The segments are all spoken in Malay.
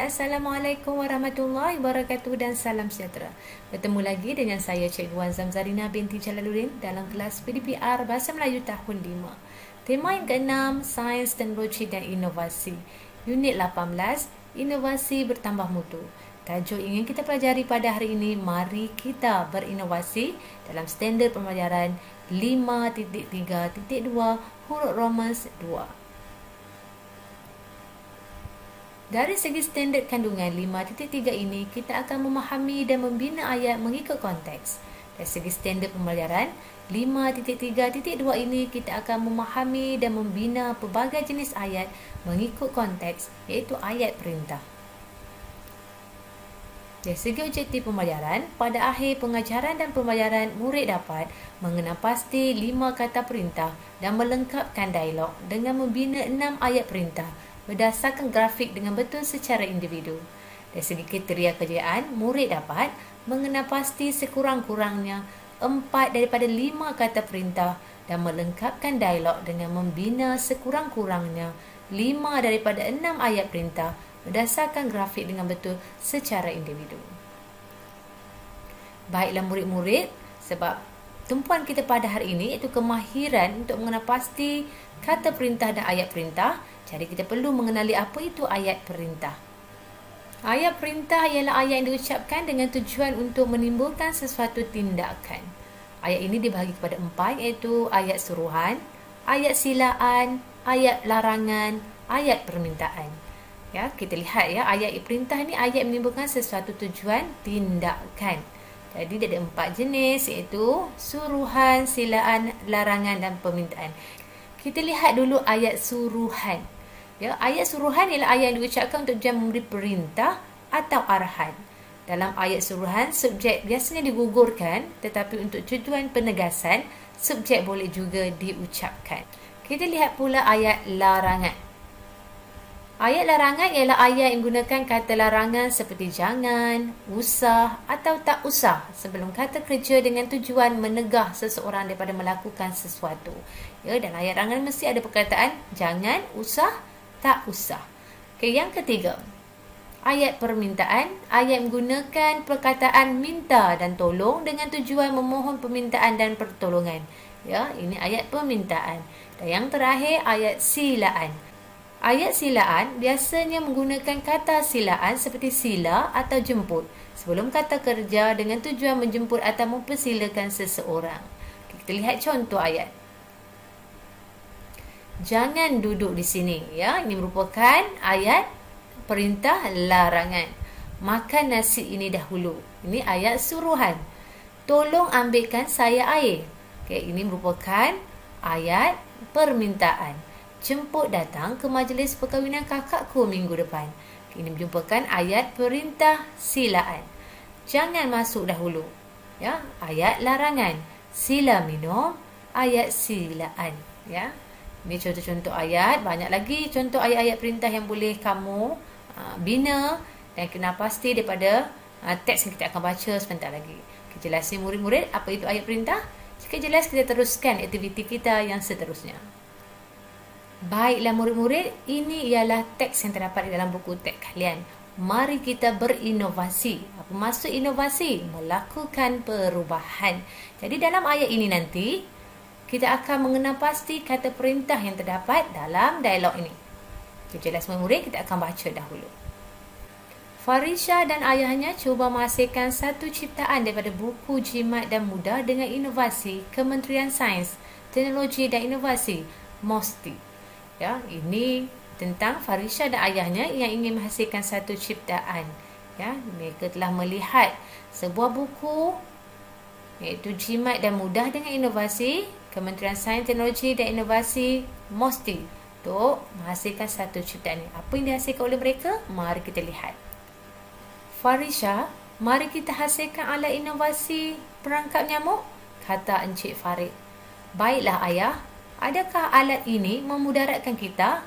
Assalamualaikum warahmatullahi wabarakatuh dan salam sejahtera. Bertemu lagi dengan saya Cikgu Wan Zamzarina binti Jalaluddin dalam kelas PDPR Bahasa Melayu tahun 5. Tema yang ke-6, Sains, Teknologi dan Inovasi. Unit 18, Inovasi Bertambah Mutu. Tajuk ingin kita pelajari pada hari ini, mari kita berinovasi dalam standard pembelajaran 5.3.2 huruf Roman 2. Dari segi standard kandungan 5.3 ini, kita akan memahami dan membina ayat mengikut konteks. Dari segi standard pembelajaran 5.3.2 ini, kita akan memahami dan membina pelbagai jenis ayat mengikut konteks, iaitu ayat perintah. Dari segi objektif pembelajaran, pada akhir pengajaran dan pembelajaran, murid dapat mengenal pasti 5 kata perintah dan melengkapkan dialog dengan membina 6 ayat perintah berdasarkan grafik dengan betul secara individu. Dari segi kriteria kejayaan, murid dapat mengenal pasti sekurang-kurangnya 4 daripada 5 kata perintah dan melengkapkan dialog dengan membina sekurang-kurangnya 5 daripada 6 ayat perintah berdasarkan grafik dengan betul secara individu. Baiklah murid-murid, sebab tumpuan kita pada hari ini iaitu kemahiran untuk mengenal pasti kata perintah dan ayat perintah. Jadi kita perlu mengenali apa itu ayat perintah. Ayat perintah ialah ayat yang diucapkan dengan tujuan untuk menimbulkan sesuatu tindakan. Ayat ini dibahagi kepada 4, iaitu ayat suruhan, ayat silaan, ayat larangan, ayat permintaan. Ya, kita lihat ya, ayat perintah ni ayat menimbulkan sesuatu tujuan tindakan. Jadi dia ada 4 jenis, iaitu suruhan, silaan, larangan dan permintaan. Kita lihat dulu ayat suruhan. Ya, ayat suruhan ialah ayat yang diucapkan untuk tujuan memberi perintah atau arahan. Dalam ayat suruhan, subjek biasanya digugurkan, tetapi untuk tujuan penegasan, subjek boleh juga diucapkan. Kita lihat pula ayat larangan. Ayat larangan ialah ayat yang menggunakan kata larangan seperti jangan, usah atau tak usah sebelum kata kerja dengan tujuan menegah seseorang daripada melakukan sesuatu. Ya, dan ayat larangan mesti ada perkataan jangan, usah, tak usah. Okey, yang ketiga, ayat permintaan, ayat menggunakan perkataan minta dan tolong dengan tujuan memohon permintaan dan pertolongan. Ya, ini ayat permintaan. Dan yang terakhir, ayat silaan. Ayat silaan biasanya menggunakan kata silaan seperti sila atau jemput sebelum kata kerja dengan tujuan menjemput atau mempersilakan seseorang. Kita lihat contoh ayat. Jangan duduk di sini. Ya, ini merupakan ayat perintah larangan. Makan nasi ini dahulu. Ini ayat suruhan. Tolong ambilkan saya air. Okey, ini merupakan ayat permintaan. Jemput datang ke majlis perkahwinan kakakku minggu depan. Ini merupakan ayat perintah silaan. Jangan masuk dahulu. Ya, ayat larangan. Sila minum, ayat silaan. Ya. Ini contoh-contoh ayat. Banyak lagi contoh ayat-ayat perintah yang boleh kamu bina dan kenal pasti daripada teks yang kita akan baca sebentar lagi. Kita jelasin murid-murid apa itu ayat perintah. Jika jelas, kita teruskan aktiviti kita yang seterusnya. Baiklah murid-murid, ini ialah teks yang terdapat di dalam buku teks kalian. Mari kita berinovasi. Apa maksud inovasi? Melakukan perubahan. Jadi dalam ayat ini nanti, kita akan mengenal pasti kata perintah yang terdapat dalam dialog ini. Kita jelas murid, kita akan baca dahulu. Farisha dan ayahnya cuba menghasilkan satu ciptaan daripada buku jimat dan mudah dengan inovasi Kementerian Sains, Teknologi dan Inovasi, MOSTI. Ya, ini tentang Farisha dan ayahnya yang ingin menghasilkan satu ciptaan. Ya, mereka telah melihat sebuah buku iaitu jimat dan mudah dengan inovasi Kementerian Sains, Teknologi dan Inovasi, MOSTI, untuk menghasilkan satu ciptaan ini. Apa yang dihasilkan oleh mereka? Mari kita lihat. Farisha, mari kita hasilkan alat inovasi perangkap nyamuk, kata Encik Farid. Baiklah ayah, adakah alat ini memudaratkan kita?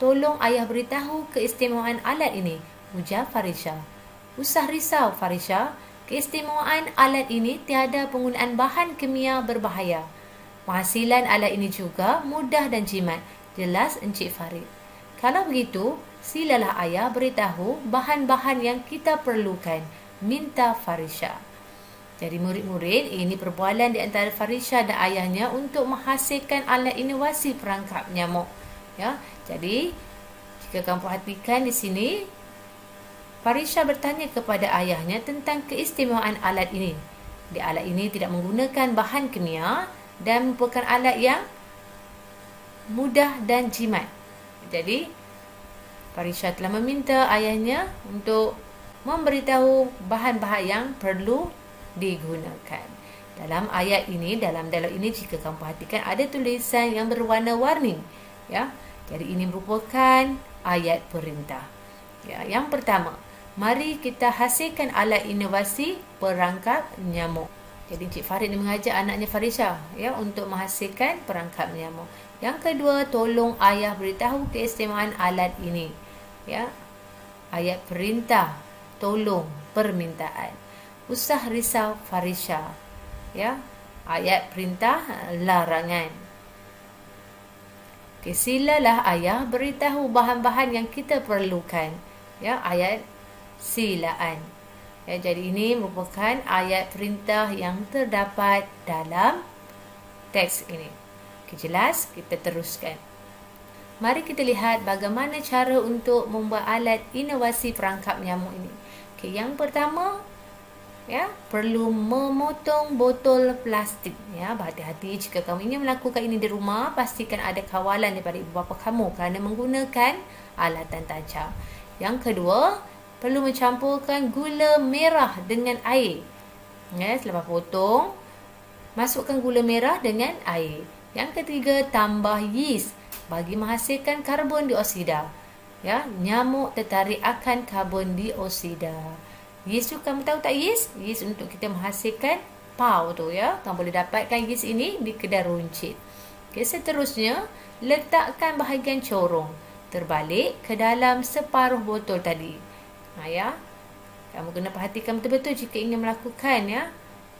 Tolong ayah beritahu keistimewaan alat ini, ujar Farisha. Usah risau Farisha, keistimewaan alat ini tiada penggunaan bahan kimia berbahaya. Penghasilan alat ini juga mudah dan jimat, jelas Encik Farid. Kalau begitu, silalah ayah beritahu bahan-bahan yang kita perlukan. Minta Farisha. Jadi murid-murid, ini perbualan di antara Farisha dan ayahnya untuk menghasilkan alat inovasi perangkap nyamuk. Ya, jadi jika kamu perhatikan di sini, Farisha bertanya kepada ayahnya tentang keistimewaan alat ini. Di alat ini tidak menggunakan bahan kimia dan merupakan alat yang mudah dan jimat. Jadi Farisha telah meminta ayahnya untuk memberitahu bahan-bahan yang perlu digunakan. Dalam ayat ini, dalam dialog ini, jika kamu perhatikan ada tulisan yang berwarna-warni. Ya, jadi ini merupakan ayat perintah. Ya, yang pertama, mari kita hasilkan alat inovasi perangkap nyamuk. Jadi Encik Farid ni mengajak anaknya Farisha ya untuk menghasilkan perangkap nyamuk. Yang kedua, tolong ayah beritahu keistimewaan alat ini. Ya, ayat perintah, tolong, permintaan. Usah risau Farisha. Ya, ayat perintah, larangan. Okay, silalah ayah beritahu bahan-bahan yang kita perlukan. Ya, ayat silaan. Ya, jadi ini merupakan ayat perintah yang terdapat dalam teks ini. Okay, jelas? Kita teruskan. Mari kita lihat bagaimana cara untuk membuat alat inovasi perangkap nyamuk ini. Okay, yang pertama, ya, perlu memotong botol plastik. Ya, berhati-hati jika kamu ingin melakukan ini di rumah, pastikan ada kawalan daripada ibu bapa kamu kerana menggunakan alatan tajam. Yang kedua, perlu mencampurkan gula merah dengan air. Ya, selepas potong, masukkan gula merah dengan air. Yang ketiga, tambah yeast bagi menghasilkan karbon dioksida. Ya, nyamuk tertarik akan karbon dioksida. Yeast tu kamu tahu tak yeast? Yeast untuk kita menghasilkan pau tu ya. Kamu boleh dapatkan yeast ini di kedai runcit. Okay, seterusnya, letakkan bahagian corong terbalik ke dalam separuh botol tadi. Ya. Kamu kena perhatikan betul-betul jika ingin melakukan ya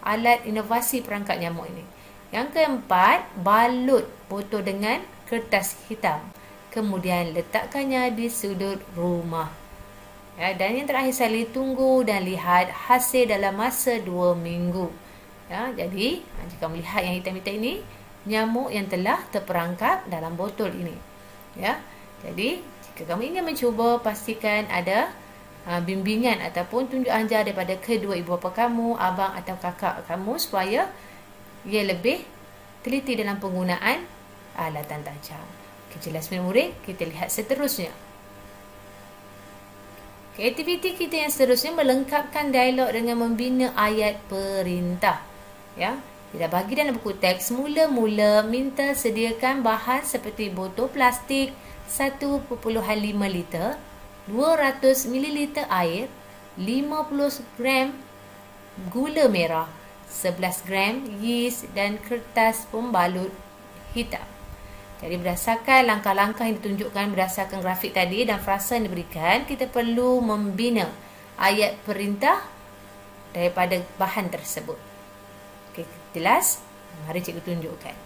alat inovasi perangkap nyamuk ini. Yang keempat, balut botol dengan kertas hitam. Kemudian letakkannya di sudut rumah. Ya, dan yang terakhir sekali, tunggu dan lihat hasil dalam masa 2 minggu. Ya, jadi jika melihat yang hitam-hitam ini, nyamuk yang telah terperangkap dalam botol ini. Ya, jadi jika kamu ingin mencuba, pastikan ada bimbingan ataupun tunjuk ajar daripada kedua ibu bapa kamu, abang atau kakak kamu supaya ia lebih teliti dalam penggunaan alatan tajam. Okay, jelas murid-murid, kita lihat seterusnya. Okay, aktiviti kita yang seterusnya melengkapkan dialog dengan membina ayat perintah. Ya, kita bagi dalam buku teks, mula-mula minta sediakan bahan seperti botol plastik 1.5 liter, 200 ml air, 50 gram gula merah, 11 gram yeast dan kertas pembalut hitam. Jadi berdasarkan langkah-langkah yang ditunjukkan berdasarkan grafik tadi dan frasa yang diberikan, kita perlu membina ayat perintah daripada bahan tersebut. Okey, jelas? Mari cikgu tunjukkan.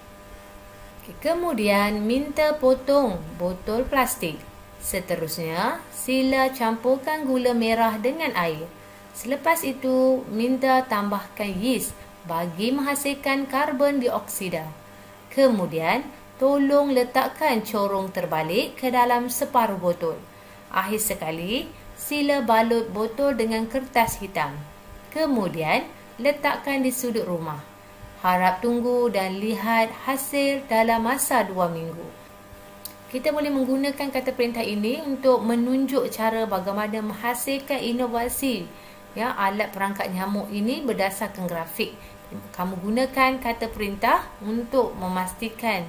Okey, kemudian minta potong botol plastik. Seterusnya, sila campurkan gula merah dengan air. Selepas itu, minta tambahkan yeast bagi menghasilkan karbon dioksida. Kemudian, tolong letakkan corong terbalik ke dalam separuh botol. Akhir sekali, sila balut botol dengan kertas hitam. Kemudian, letakkan di sudut rumah. Harap tunggu dan lihat hasil dalam masa 2 minggu. Kita boleh menggunakan kata perintah ini untuk menunjuk cara bagaimana menghasilkan inovasi ya alat perangkap nyamuk ini berdasarkan grafik. Kamu gunakan kata perintah untuk memastikan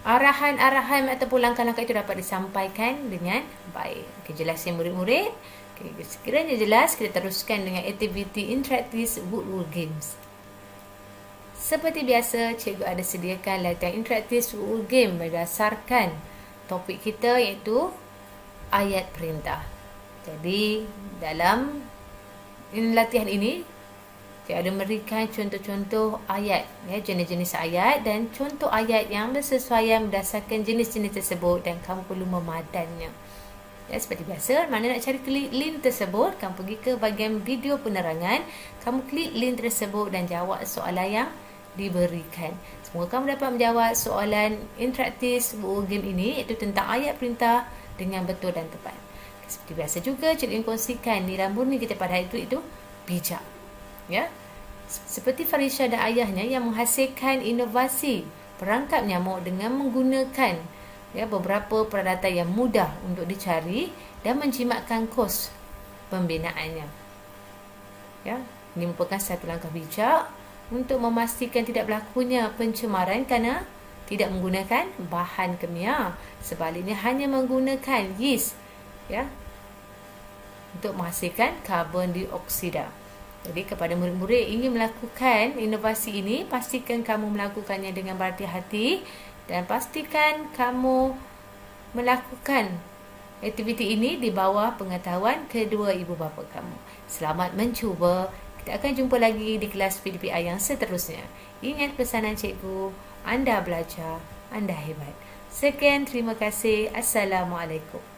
arahan-arahan ataupun langkah-langkah itu dapat disampaikan dengan baik. Okey, jelas ya murid-murid? Okey, sekiranya jelas, kita teruskan dengan aktiviti interaktif Woodwork Games. Seperti biasa, cikgu ada sediakan latihan interaktif Woodwork Game berdasarkan topik kita iaitu ayat perintah. Jadi, dalam latihan ini, saya ada memberikan contoh-contoh ayat, ya, jenis-jenis ayat dan contoh ayat yang bersesuaian berdasarkan jenis-jenis tersebut dan kamu perlu memadannya. Ya, seperti biasa, mana nak cari klik link tersebut, kamu pergi ke bahagian video penerangan, kamu klik link tersebut dan jawab soalan yang diberikan. Semoga kamu dapat menjawab soalan interaktif sebuah game ini, iaitu tentang ayat perintah dengan betul dan tepat. Seperti biasa juga, Cikgu ingin kongsikan nilai murni kita pada hari itu bijak. Ya, seperti Farisha dan ayahnya yang menghasilkan inovasi perangkap nyamuk dengan menggunakan beberapa peralatan yang mudah untuk dicari dan menjimatkan kos pembinaannya. Ya, ini merupakan satu langkah bijak untuk memastikan tidak berlakunya pencemaran kerana tidak menggunakan bahan kimia. Sebaliknya hanya menggunakan yeast untuk menghasilkan karbon dioksida. Jadi kepada murid-murid ingin melakukan inovasi ini, pastikan kamu melakukannya dengan berhati-hati dan pastikan kamu melakukan aktiviti ini di bawah pengetahuan kedua ibu bapa kamu. Selamat mencuba. Kita akan jumpa lagi di kelas PDPI yang seterusnya. Ingat pesanan cikgu, anda belajar, anda hebat. Sekian, terima kasih. Assalamualaikum.